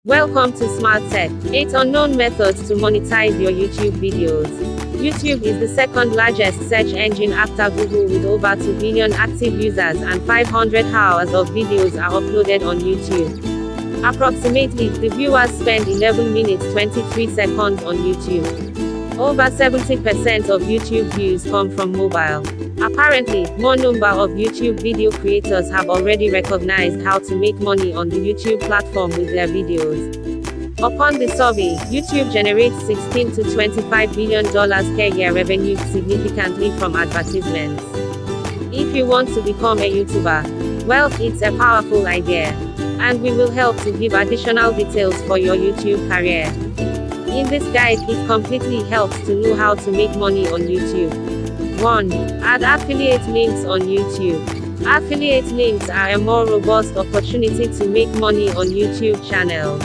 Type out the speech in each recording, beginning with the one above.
Welcome to Smart Tech, 8 unknown methods to monetize your YouTube videos. YouTube is the second largest search engine after Google with over 2 billion active users and 500 hours of videos are uploaded on YouTube. Approximately, the viewers spend 11 minutes 23 seconds on YouTube. Over 70% of YouTube views come from mobile. Apparently, more number of YouTube video creators have already recognized how to make money on the YouTube platform with their videos. Upon the survey, YouTube generates $16 to $25 billion per year revenue, significantly from advertisements. If you want to become a YouTuber, well, it's a powerful idea. And we will help to give additional details for your YouTube career. In this guide, it completely helps to know how to make money on YouTube. 1. Add affiliate links on YouTube. Affiliate links are a more robust opportunity to make money on YouTube channels.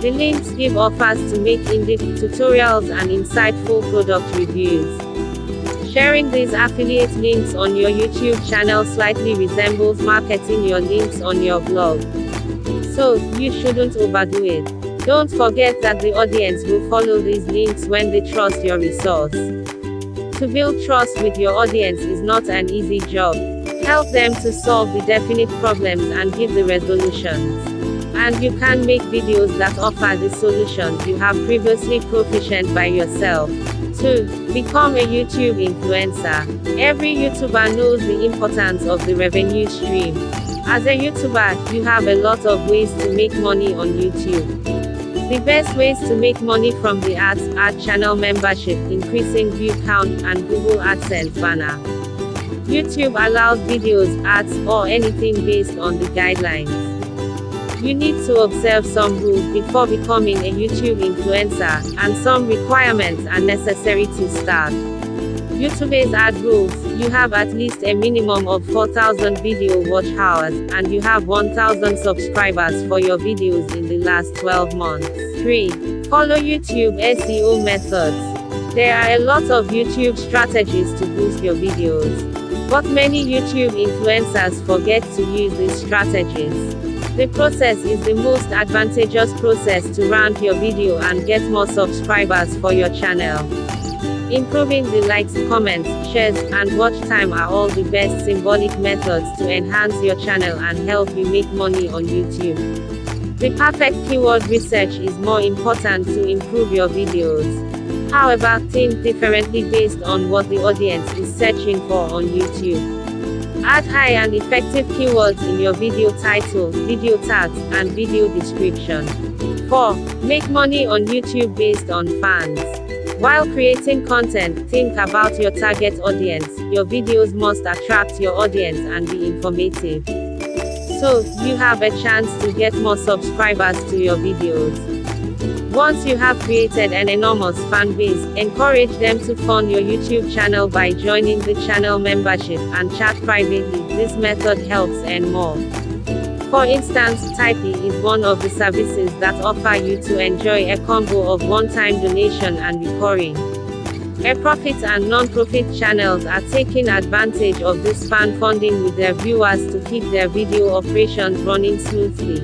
The links give offers to make in-depth tutorials and insightful product reviews. Sharing these affiliate links on your YouTube channel slightly resembles marketing your links on your blog. So, you shouldn't overdo it. Don't forget that the audience will follow these links when they trust your resource. To build trust with your audience is not an easy job. Help them to solve the definite problems and give the resolutions. And you can make videos that offer the solutions you have previously proficient by yourself. 2. Become a YouTube influencer. Every YouTuber knows the importance of the revenue stream. As a YouTuber, you have a lot of ways to make money on YouTube. The best ways to make money from the ads are channel membership, increasing view count, and Google AdSense banner. YouTube allows videos, ads, or anything based on the guidelines. You need to observe some rules before becoming a YouTube influencer, and some requirements are necessary to start. YouTube's ad rules: you have at least a minimum of 4,000 video watch hours, and you have 1,000 subscribers for your videos in the last 12 months. 3. Follow YouTube SEO methods. There are a lot of YouTube strategies to boost your videos. But many YouTube influencers forget to use these strategies. The process is the most advantageous process to rank your video and get more subscribers for your channel. Improving the likes, comments, shares, and watch time are all the best symbolic methods to enhance your channel and help you make money on YouTube. The perfect keyword research is more important to improve your videos. However, think differently based on what the audience is searching for on YouTube. Add high and effective keywords in your video title, video tags, and video description. 4. Make money on YouTube based on fans. While creating content, think about your target audience. Your videos must attract your audience and be informative. So, you have a chance to get more subscribers to your videos. Once you have created an enormous fan base, encourage them to fund your YouTube channel by joining the channel membership and chat privately. This method helps earn more. For instance, Typee is one of the services that offer you to enjoy a combo of one-time donation and recurring. Profit and non-profit channels are taking advantage of this fan funding with their viewers to keep their video operations running smoothly.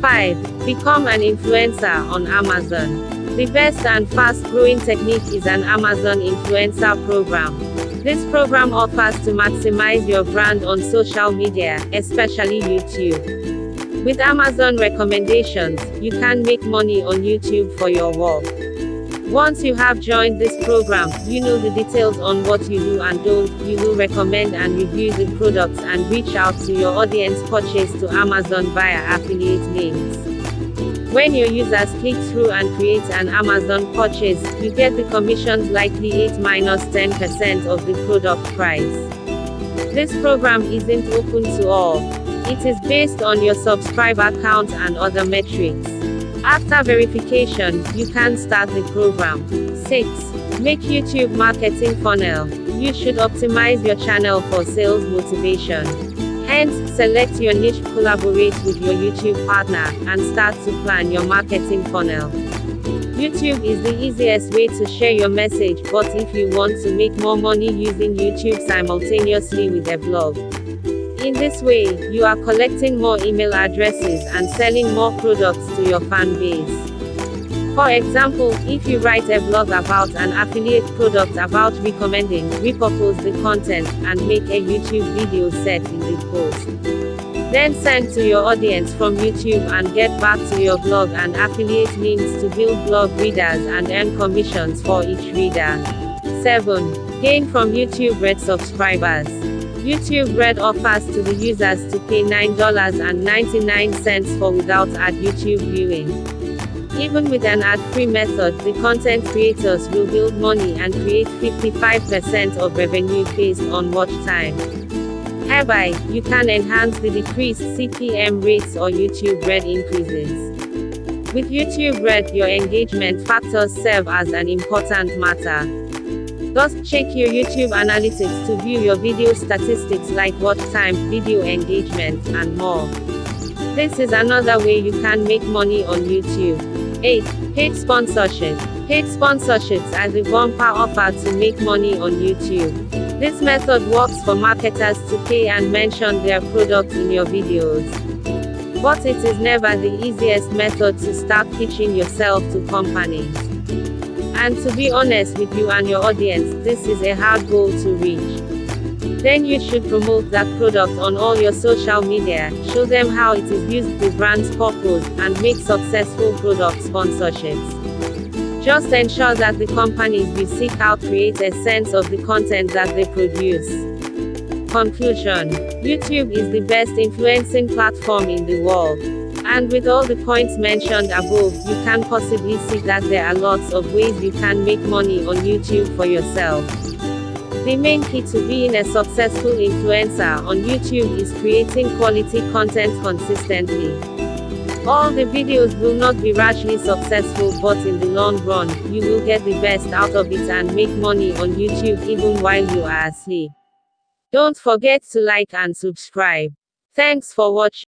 5. Become an influencer on Amazon. The best and fast-growing technique is an Amazon influencer program. This program offers to maximize your brand on social media, especially YouTube. With Amazon recommendations, you can make money on YouTube for your work. Once you have joined this program, you know the details on what you do and don't. You will recommend and review the products and reach out to your audience purchase to Amazon via affiliate links. When your users click through and create an Amazon purchase, you get the commissions, likely 8–10% of the product price. This program isn't open to all. It is based on your subscriber count and other metrics. After verification, you can start the program. 6. Make YouTube marketing funnel. You should optimize your channel for sales motivation. Hence, select your niche, collaborate with your YouTube partner, and start to plan your marketing funnel. YouTube is the easiest way to share your message, but if you want to make more money using YouTube simultaneously with a blog, In this way, you are collecting more email addresses and selling more products to your fan base. For example, if you write a blog about an affiliate product about recommending, repurpose the content, and make a YouTube video set in the post. Then send to your audience from YouTube and get back to your blog and affiliate links to build blog readers and earn commissions for each reader. 7. Gain from YouTube Red subscribers. YouTube Red offers to the users to pay $9.99 for without ad YouTube viewing. Even with an ad-free method, the content creators will build money and create 55% of revenue based on watch time. Hereby, you can enhance the decreased CPM rates or YouTube Red increases. With YouTube Red, your engagement factors serve as an important matter. Just check your YouTube analytics to view your video statistics like watch time, video engagement, and more. This is another way you can make money on YouTube. 8. Paid sponsorship. Paid sponsorships are the bumper offer to make money on YouTube. This method works for marketers to pay and mention their product in your videos. But it is never the easiest method to start pitching yourself to companies. And to be honest with you and your audience, this is a hard goal to reach. Then you should promote that product on all your social media, show them how it is used the brand's purpose, and make successful product sponsorships. Just ensure that the companies you seek out create a sense of the content that they produce. Conclusion. YouTube is the best influencing platform in the world. And with all the points mentioned above, you can possibly see that there are lots of ways you can make money on YouTube for yourself. The main key to being a successful influencer on YouTube is creating quality content consistently. All the videos will not be rashly successful, but in the long run, you will get the best out of it and make money on YouTube even while you are asleep. Don't forget to like and subscribe. Thanks for watching.